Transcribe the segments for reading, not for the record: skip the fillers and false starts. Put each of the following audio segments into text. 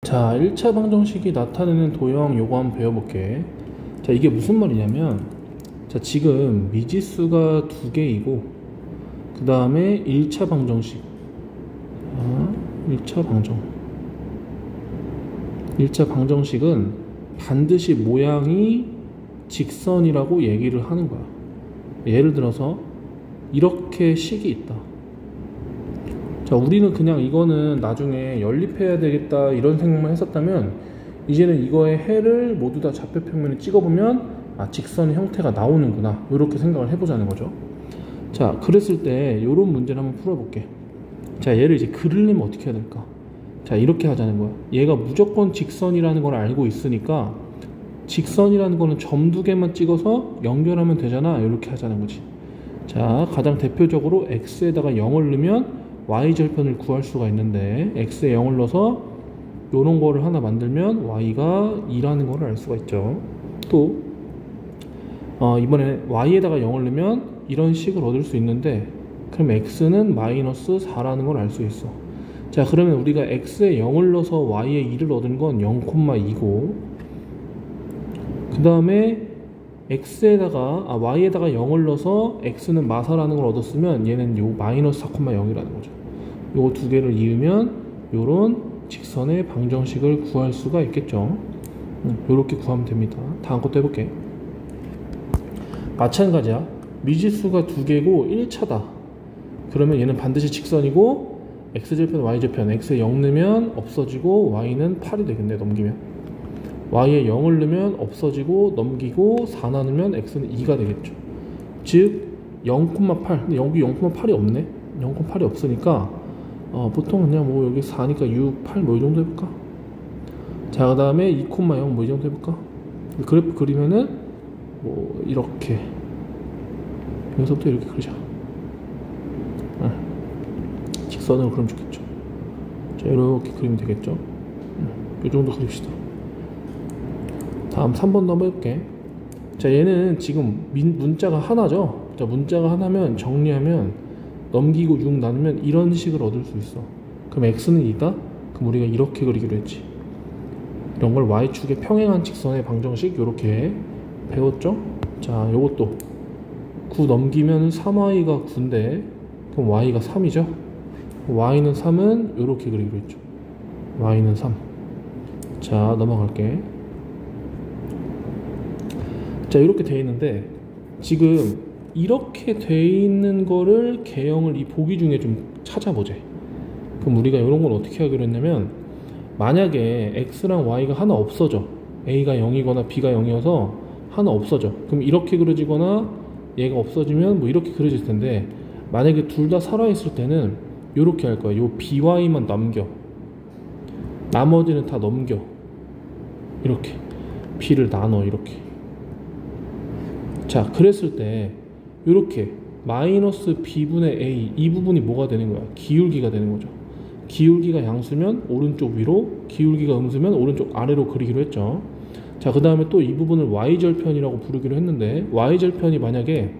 자, 1차 방정식이 나타내는 도형 요거 한번 배워볼게. 자, 이게 무슨 말이냐면, 자, 지금 미지수가 두 개이고, 그 다음에 1차 방정식. 1차 방정식은 반드시 모양이 직선이라고 얘기를 하는 거야. 예를 들어서, 이렇게 식이 있다. 자, 우리는 그냥 이거는 나중에 연립해야 되겠다 이런 생각만 했었다면, 이제는 이거의 해를 모두 다 좌표 평면에 찍어보면 직선의 형태가 나오는구나, 이렇게 생각을 해보자는 거죠. 자, 그랬을 때 이런 문제를 한번 풀어볼게. 자, 얘를 이제 그리려면 어떻게 해야 될까? 자, 이렇게 하자는 거야. 얘가 무조건 직선이라는 걸 알고 있으니까 직선이라는 거는 점 두 개만 찍어서 연결하면 되잖아, 이렇게 하자는 거지. 자, 가장 대표적으로 x에다가 0을 넣으면 y절편을 구할 수가 있는데, x에 0을 넣어서 요런 거를 하나 만들면 y가 2라는 거를 알 수가 있죠. 또 이번에 y에다가 0을 넣으면 이런 식을 얻을 수 있는데, 그럼 x는 마이너스 4라는 걸 알 수 있어. 자, 그러면 우리가 x에 0을 넣어서 y에 2를 얻은 건 0,2고, 그 다음에 y에다가 0을 넣어서 x는 마사라는 걸 얻었으면 얘는 요 마이너스 4,0이라는 거죠. 요거 두 개를 이으면 요런 직선의 방정식을 구할 수가 있겠죠. 요렇게 구하면 됩니다. 다음 것도 해볼게. 마찬가지야. 미지수가 두 개고 1차다. 그러면 얘는 반드시 직선이고, x절편, y절편, x에 0 넣으면 없어지고 y는 8이 되겠네, 넘기면. y에 0을 넣으면 없어지고, 넘기고 4 나누면 x는 2가 되겠죠. 즉 0,8. 근데 여기 0,8이 없네. 0,8이 없으니까 보통 그냥 뭐 여기 4니까 6, 8 뭐 이 정도 해볼까? 자, 그 다음에 2,0 뭐 이 정도 해볼까? 그래프 그리면은 뭐 이렇게, 여기서부터 이렇게 그리자. 직선으로 그리면 좋겠죠. 자, 이렇게 그리면 되겠죠. 이 정도 그립시다. 다음 3번도 한번 해볼게. 자, 얘는 지금 문자가 하나죠. 자, 문자가 하나면 정리하면 넘기고 6 나누면 이런 식을 얻을 수 있어. 그럼 x는 2다? 그럼 우리가 이렇게 그리기로 했지. 이런 걸 y축의 평행한 직선의 방정식 이렇게 배웠죠? 자, 요것도 9 넘기면 3y가 9인데 그럼 y가 3이죠? y는 3은 이렇게 그리기로 했죠. y는 3. 자, 넘어갈게. 자, 이렇게 돼 있는데 지금 이렇게 돼 있는 거를 개형을 이 보기 중에 좀 찾아보자. 그럼 우리가 이런 걸 어떻게 하기로 했냐면, 만약에 x랑 y가 하나 없어져, a가 0이거나 b가 0이어서 하나 없어져, 그럼 이렇게 그려지거나 얘가 없어지면 뭐 이렇게 그려질 텐데, 만약에 둘 다 살아있을 때는 이렇게 할 거야. 요 by만 넘겨, 나머지는 다 넘겨. 이렇게 b를 나눠. 이렇게. 자, 그랬을 때 이렇게 마이너스 b분의 a, 이 부분이 뭐가 되는 거야? 기울기가 되는 거죠. 기울기가 양수면 오른쪽 위로, 기울기가 음수면 오른쪽 아래로 그리기로 했죠. 자, 그 다음에 또 이 부분을 y절편이라고 부르기로 했는데, y절편이 만약에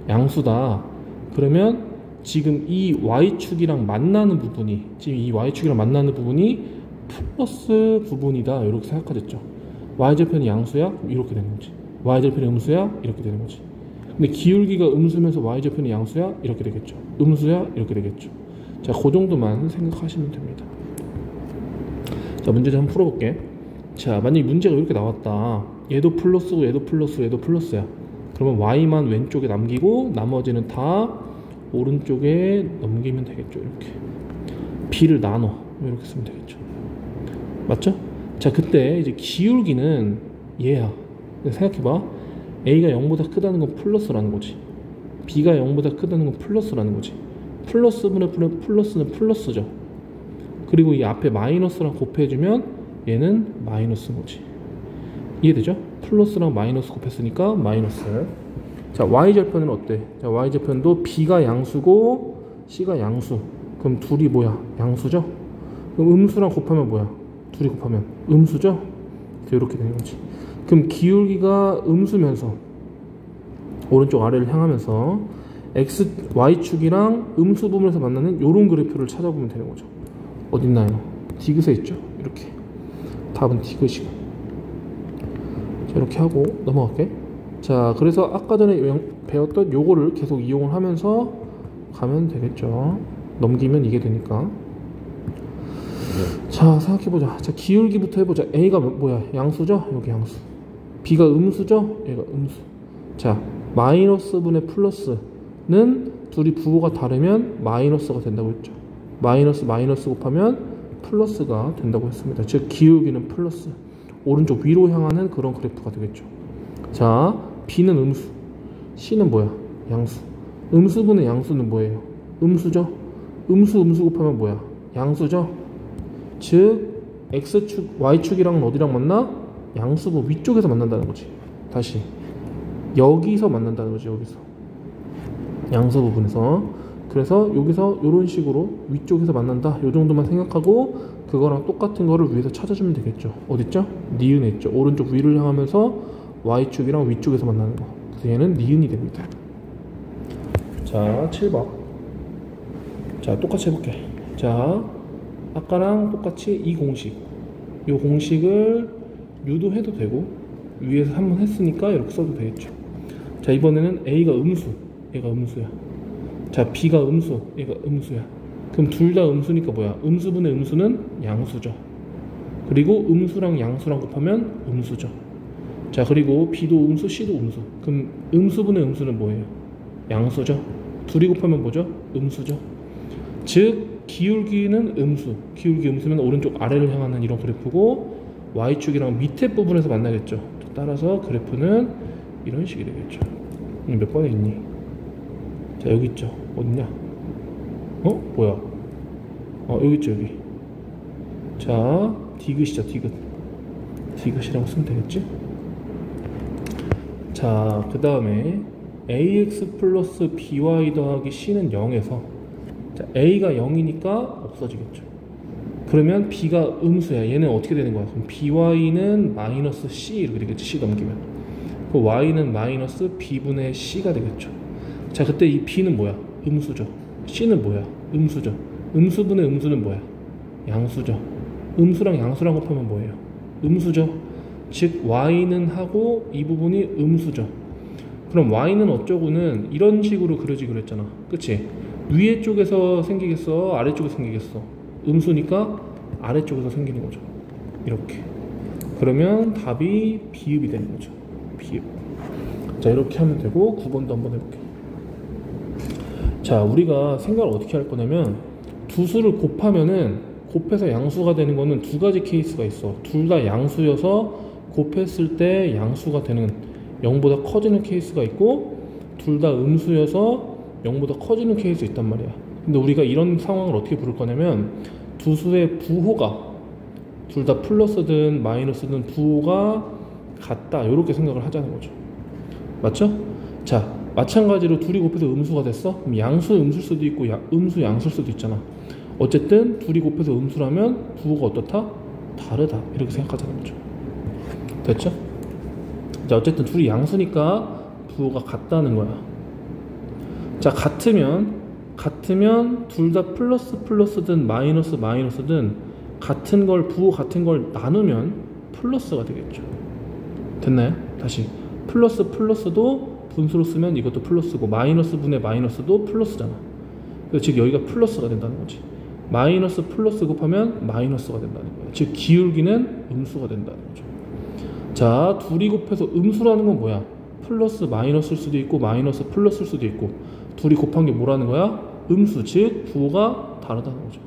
양수다, 그러면 지금 이 y축이랑 만나는 부분이, 플러스 부분이다, 이렇게 생각하셨죠. y절편이 양수야? 이렇게 되는 거지. y절편이 음수야? 이렇게 되는 거지. 근데 기울기가 음수면서 y절편이 양수야? 이렇게 되겠죠. 음수야? 이렇게 되겠죠. 자, 그 정도만 생각하시면 됩니다. 자, 문제 좀 한번 풀어볼게. 자, 만약에 문제가 이렇게 나왔다. 얘도 플러스고 얘도 플러스고 얘도 플러스야. 그러면 y만 왼쪽에 남기고 나머지는 다 오른쪽에 넘기면 되겠죠. 이렇게 b를 나눠, 이렇게 쓰면 되겠죠. 맞죠? 자, 그때 이제 기울기는 얘야. 생각해봐. a가 0보다 크다는 건 플러스라는 거지, b가 0보다 크다는 건 플러스라는 거지. 플러스분의 플러스는 플러스죠. 그리고 이 앞에 마이너스랑 곱해주면 얘는 마이너스인 거지. 이해되죠? 플러스랑 마이너스 곱했으니까 마이너스. 자, y절편은 어때? 자, y절편도 b가 양수고 c가 양수. 그럼 둘이 뭐야? 양수죠? 그럼 음수랑 곱하면 뭐야? 둘이 곱하면 음수죠? 이렇게 되는 거지. 그럼 기울기가 음수면서 오른쪽 아래를 향하면서 y축이랑 음수 부분에서 만나는 요런 그래프를 찾아보면 되는 거죠. 어딨나요? 디귿에 있죠. 이렇게 답은 디귿이고. 자, 이렇게 하고 넘어갈게. 자, 그래서 아까 전에 배웠던 요거를 계속 이용을 하면서 가면 되겠죠. 넘기면 이게 되니까. 자, 생각해보자. 자, 기울기부터 해보자. A가 뭐야? 양수죠? 여기 양수. B가 음수죠? 얘가 음수. 자, 마이너스 분의 플러스는 둘이 부호가 다르면 마이너스가 된다고 했죠. 마이너스 마이너스 곱하면 플러스가 된다고 했습니다. 즉 기울기는 플러스, 오른쪽 위로 향하는 그런 그래프가 되겠죠. 자, B는 음수, C는 뭐야? 양수. 음수분의 양수는 뭐예요? 음수죠? 음수 곱하면 뭐야? 양수죠? 즉 X축, Y축이랑 어디랑 만나? 양수부 위쪽에서 만난다는 거지. 다시 여기서 만난다는 거지. 여기서 양수 부분에서. 그래서 여기서 이런 식으로 위쪽에서 만난다, 요 정도만 생각하고 그거랑 똑같은 거를 위에서 찾아주면 되겠죠. 어딨죠? 니은에 있죠. 오른쪽 위를 향하면서 Y축이랑 위쪽에서 만나는 거. 그래서 얘는 니은이 됩니다. 자, 7번. 자, 똑같이 해볼게. 자, 아까랑 똑같이 이 공식, 이 공식을 유도해도 되고 위에서 한번 했으니까 이렇게 써도 되겠죠. 자, 이번에는 A가 음수, 얘가 음수야. 자, B가 음수, 얘가 음수야. 그럼 둘 다 음수니까 뭐야? 음수분의 음수는 양수죠. 그리고 음수랑 양수랑 곱하면 음수죠. 자, 그리고 B도 음수, C도 음수. 그럼 음수분의 음수는 뭐예요? 양수죠. 둘이 곱하면 뭐죠? 음수죠. 즉 기울기는 음수, 기울기 음수면 오른쪽 아래를 향하는 이런 그래프고 Y축이랑 밑에 부분에서 만나겠죠. 따라서 그래프는 이런 식이 되겠죠. 몇 번에 있니? 자, 여기 있죠. 어딨냐? 뭐야? 여기 있죠, 여기. 자, 디귿이죠, 디귿. 디귿이라고 쓰면 되겠지? 자, 그 다음에 ax 플러스 by 더하기 c는 0에서, 자, a가 0이니까 없어지겠죠. 그러면 b가 음수야. 얘는 어떻게 되는 거야? 그럼 by는 마이너스 c 이렇게 되겠지. c 넘기면. 그 y는 마이너스 b분의 c가 되겠죠. 자, 그때 이 b는 뭐야? 음수죠. c는 뭐야? 음수죠. 음수분의 음수는 뭐야? 양수죠. 음수랑 양수랑 곱하면 뭐예요? 음수죠. 즉 y는 하고 이 부분이 음수죠. 그럼 y는 어쩌고는 이런 식으로 그려지기로 했잖아. 그치? 위에 쪽에서 생기겠어? 아래쪽에서 생기겠어? 음수니까 아래쪽에서 생기는 거죠. 이렇게. 그러면 답이 비읍이 되는 거죠. 비읍. 자, 이렇게 하면 되고 9번도 한번 해볼게요. 자, 우리가 생각을 어떻게 할 거냐면 두 수를 곱하면은 곱해서 양수가 되는 거는 두 가지 케이스가 있어. 둘 다 양수여서 곱했을 때 양수가 되는 0보다 커지는 케이스가 있고 둘 다 음수여서 0보다 커지는 케이스 있단 말이야. 근데 우리가 이런 상황을 어떻게 부를 거냐면 두 수의 부호가 둘 다 플러스든 마이너스든 부호가 같다, 이렇게 생각을 하자는 거죠. 맞죠? 자, 마찬가지로 둘이 곱해서 음수가 됐어? 그럼 양수 음수일 수도 있고 음수 양수일 수도 있잖아. 어쨌든 둘이 곱해서 음수라면 부호가 어떻다? 다르다, 이렇게 생각하자는 거죠. 됐죠? 자, 어쨌든 둘이 양수니까 부호가 같다는 거야. 자, 같으면 둘 다 플러스든 마이너스든 같은 걸, 부호 같은 걸 나누면 플러스가 되겠죠. 됐나요? 다시 플러스도 분수로 쓰면 이것도 플러스고 마이너스 분의 마이너스도 플러스잖아. 그래서 즉 여기가 플러스가 된다는 거지. 마이너스 플러스 곱하면 마이너스가 된다는 거야. 즉 기울기는 음수가 된다는 거죠. 자, 둘이 곱해서 음수라는 건 뭐야? 플러스 마이너스일 수도 있고 마이너스 플러스일 수도 있고 둘이 곱한 게 뭐라는 거야? 음수, 즉 부호가 다르다는 거죠.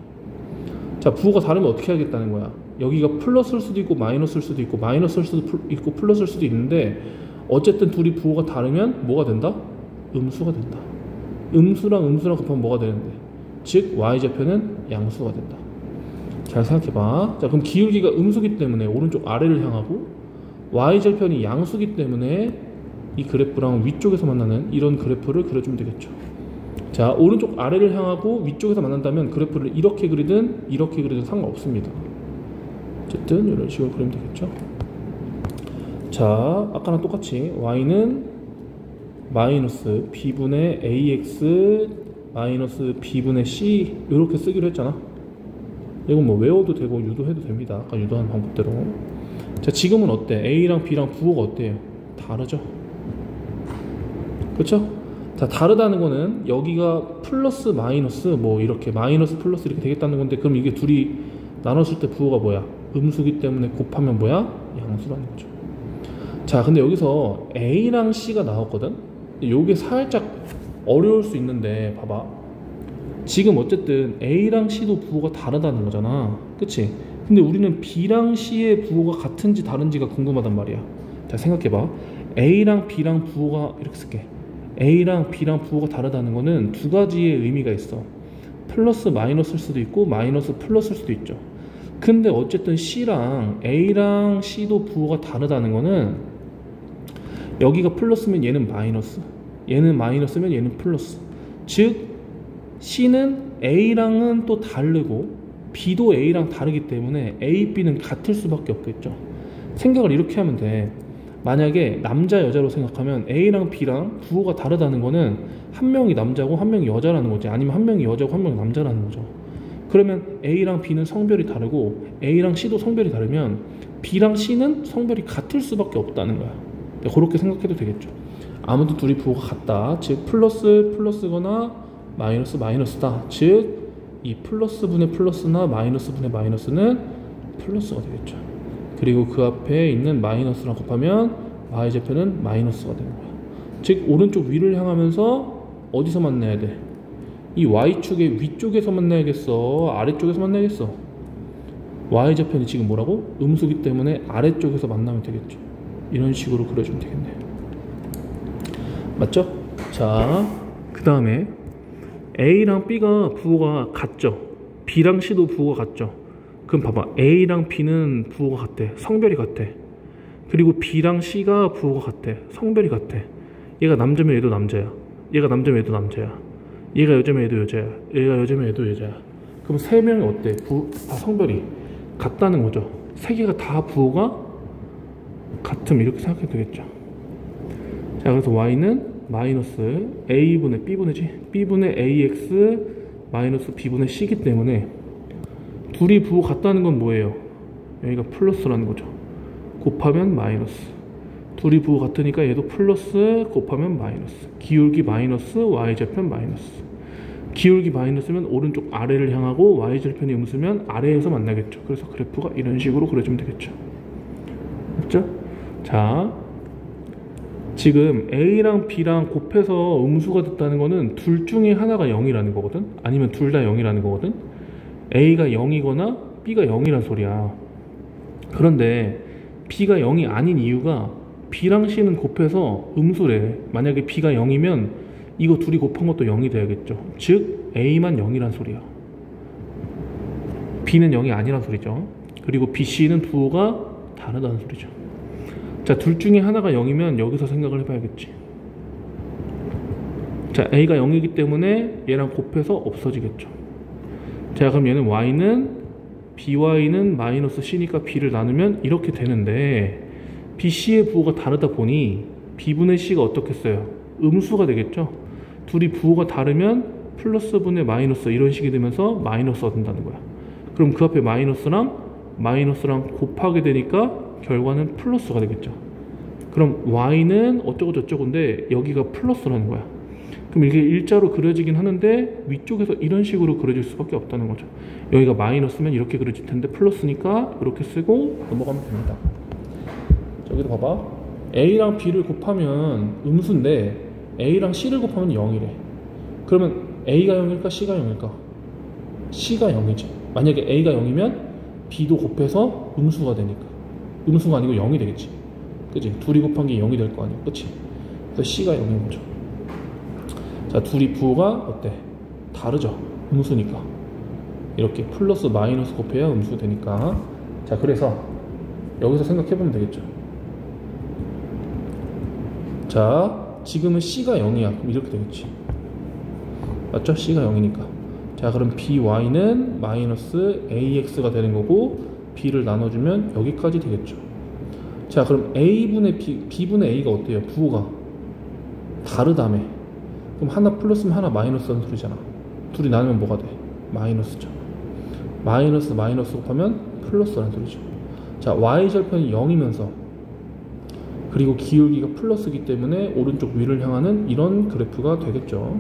자, 부호가 다르면 어떻게 하겠다는 거야? 여기가 플러스일 수도 있고 마이너스일 수도 있고 마이너스일 수도 있고 플러스일 수도 있는데 어쨌든 둘이 부호가 다르면 뭐가 된다? 음수가 된다. 음수랑 곱하면 뭐가 되는데? 즉 y좌표는 양수가 된다. 잘 생각해봐. 자, 그럼 기울기가 음수기 때문에 오른쪽 아래를 향하고 y절편이 양수기 때문에 이 그래프랑 위쪽에서 만나는 이런 그래프를 그려주면 되겠죠. 자, 오른쪽 아래를 향하고 위쪽에서 만난다면 그래프를 이렇게 그리든 상관없습니다. 어쨌든 이런 식으로 그리면 되겠죠. 자, 아까랑 똑같이 y는 마이너스 b분의 ax 마이너스 b분의 c 이렇게 쓰기로 했잖아. 이건 뭐 외워도 되고 유도해도 됩니다. 아까 유도한 방법대로. 자, 지금은 어때? A랑 B랑 부호가 어때요? 다르죠? 그렇죠? 자, 다르다는 거는 여기가 플러스 마이너스 뭐 이렇게 마이너스 플러스 이렇게 되겠다는 건데, 그럼 이게 둘이 나눴을 때 부호가 뭐야? 음수기 때문에 곱하면 뭐야? 양수라는 거죠. 자, 근데 여기서 A랑 C가 나왔거든? 요게 살짝 어려울 수 있는데 봐봐. 지금 어쨌든 A랑 C도 부호가 다르다는 거잖아. 그치? 근데 우리는 B랑 C의 부호가 같은지 다른지가 궁금하단 말이야. 자, 생각해봐. A랑 B랑 부호가 이렇게 쓸게. A랑 B랑 부호가 다르다는 거는 두 가지의 의미가 있어. 플러스 마이너스일 수도 있고 마이너스 플러스일 수도 있죠. 근데 어쨌든 C랑 A랑 C도 부호가 다르다는 거는 여기가 플러스면 얘는 마이너스, 얘는 마이너스면 얘는 플러스. 즉 C는 A랑은 또 다르고 B도 A랑 다르기 때문에 A, B는 같을 수밖에 없겠죠. 생각을 이렇게 하면 돼. 만약에 남자 여자로 생각하면 A랑 B랑 부호가 다르다는 거는 한 명이 남자고 한 명이 여자라는 거지. 아니면 한 명이 여자고 한 명이 남자라는 거죠. 그러면 A랑 B는 성별이 다르고 A랑 C도 성별이 다르면 B랑 C는 성별이 같을 수밖에 없다는 거야. 그렇게 생각해도 되겠죠. 아무튼 둘이 부호가 같다. 즉 플러스 플러스거나 마이너스 마이너스다. 즉 이 플러스 분의 플러스나 마이너스 분의 마이너스는 플러스가 되겠죠. 그리고 그 앞에 있는 마이너스랑 곱하면 y좌표는 마이너스가 되는 거야. 즉 오른쪽 위를 향하면서 어디서 만나야 돼? 이 y축의 위쪽에서 만나야겠어? 아래쪽에서 만나야겠어? y좌표는 지금 뭐라고? 음수기 때문에 아래쪽에서 만나면 되겠죠. 이런 식으로 그려주면 되겠네요. 맞죠? 자, 그 다음에 A랑 B가 부호가 같죠? B랑 C도 부호가 같죠? 그럼 봐봐. A랑 B는 부호가 같대. 성별이 같아. 그리고 B랑 C가 부호가 같아. 성별이 같아. 얘가 남자면 얘도 남자야. 얘가 남자면 얘도 남자야. 얘가 여자면 얘도 여자야. 얘가 여자면 얘도 여자야. 그럼 세 명이 어때? 다 성별이 같다는 거죠. 세 개가 다 부호가 같음, 이렇게 생각해도 되겠죠. 자, 그래서 y는 마이너스 a분의 b분의지, b분의 ax 마이너스 b분의 c이기 때문에 둘이 부호 같다는 건 뭐예요? 여기가 플러스라는 거죠. 곱하면 마이너스. 둘이 부호 같으니까 얘도 플러스 곱하면 마이너스. 기울기 마이너스 y좌편 마이너스. 기울기 마이너스면 오른쪽 아래를 향하고 y절편이 음수면 아래에서 만나겠죠. 그래서 그래프가 이런 식으로 그려주면 되겠죠. 맞죠? 자, 지금 A랑 B랑 곱해서 음수가 됐다는 거는 둘 중에 하나가 0이라는 거거든. 아니면 둘 다 0이라는 거거든. A가 0이거나 B가 0이란 소리야. 그런데 B가 0이 아닌 이유가 B랑 C는 곱해서 음수래. 만약에 B가 0이면 이거 둘이 곱한 것도 0이 돼야겠죠. 즉 A만 0이란 소리야. B는 0이 아니란 소리죠. 그리고 B, C는 부호가 다르다는 소리죠. 자, 둘 중에 하나가 0이면 여기서 생각을 해봐야겠지. 자, A가 0이기 때문에 얘랑 곱해서 없어지겠죠. 자, 그럼 얘는 Y는 BY는 마이너스 C니까 B를 나누면 이렇게 되는데 B, C의 부호가 다르다 보니 B분의 C가 어떻겠어요? 음수가 되겠죠. 둘이 부호가 다르면 플러스 분의 마이너스 이런 식이 되면서 마이너스가 된다는 거야. 그럼 그 앞에 마이너스랑 곱하게 되니까 결과는 플러스가 되겠죠. 그럼 y는 어쩌고 저쩌고인데 여기가 플러스라는 거야. 그럼 이게 일자로 그려지긴 하는데 위쪽에서 이런 식으로 그려질 수밖에 없다는 거죠. 여기가 마이너스면 이렇게 그려질 텐데 플러스니까 이렇게 쓰고 넘어가면 됩니다. 여기도 봐봐. a랑 b를 곱하면 음수인데 a랑 c를 곱하면 0이래. 그러면 a가 0일까 c가 0일까? c가 0이지. 만약에 a가 0이면 b도 곱해서 음수가 되니까 음수가 아니고 0이 되겠지. 그치? 둘이 곱한 게 0이 될 거 아니야. 그치? 그래서 C가 0인 거죠. 자, 둘이 부호가 어때? 다르죠? 음수니까. 이렇게 플러스 마이너스 곱해야 음수가 되니까. 자, 그래서 여기서 생각해보면 되겠죠. 자, 지금은 C가 0이야. 그럼 이렇게 되겠지. 맞죠? C가 0이니까. 자, 그럼 BY는 마이너스 AX가 되는 거고 B를 나눠주면 여기까지 되겠죠. 자, 그럼 A분의 B, B분의 A가 어때요? 부호가 다르다며. 그럼 하나 플러스면 하나 마이너스 하는 소리잖아. 둘이 나누면 뭐가 돼? 마이너스죠. 마이너스 마이너스 곱하면 플러스라는 소리죠. 자, y절편이 0이면서 그리고 기울기가 플러스이기 때문에 오른쪽 위를 향하는 이런 그래프가 되겠죠.